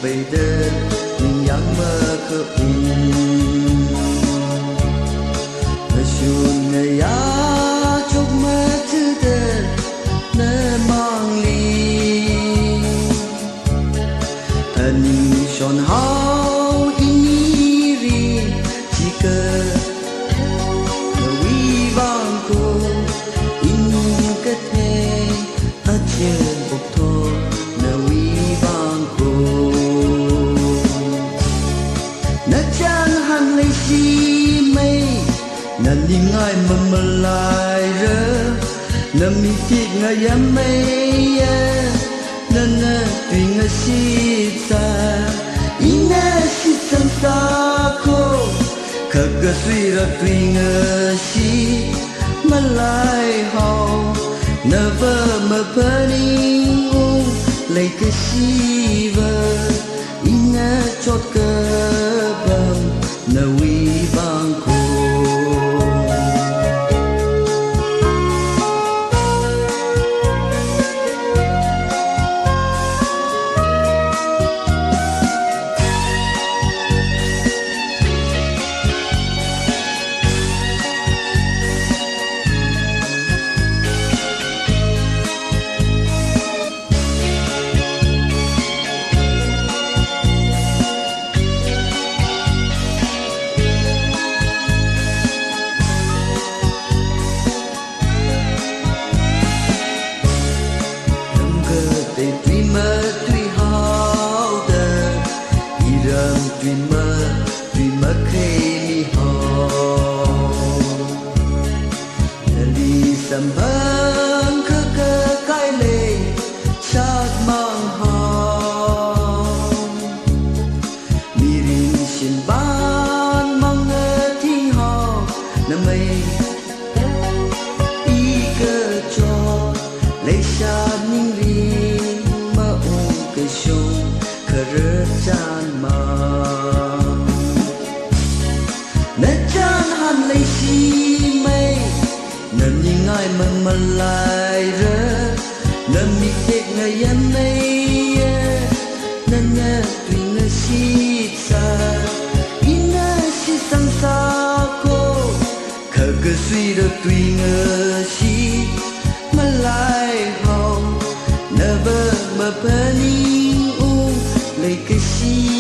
bây giờ mình yang mơ khờ ngờ xuân ngờ ya chúc mơ thứ đời nơ mang ly anh chọn hao ini chỉ cơ ngờ vi vang cô in kết thế ở trên bục thô ngờ vi vang cô nơ chan han lấy chi mây nơ nhìn ai mà lại rơ nơ mi tiếc ngờ yam mây nơ tùy ngờ si ta ina si sang ta cô khờ cơ suy ra tùy ngờ si mà lại hậu nơ vơ mơ phơ ninh u lấy cái si vơ ina chót cơ bầm nơ uy vang cô tùy mơ khê mi hò đi sầm băng khơ cơ cái lệ sát mang hò mi rin xin ban mang ngơ thi hò nằm mây y cơ cho lấy sát ninh rin mơ ôm cây sông khờ rớt chan mà nơ chan han lấy chi mây nơ nhìn ai mà lại rơ nơ mi tiếc ngờ yam mây nơ nhớ tùy ngờ si xa ina si sang xa cô khờ cơ suy được tùy ngờ si mà lại hồng nơ vơ mơ phơ ninh u lấy cái si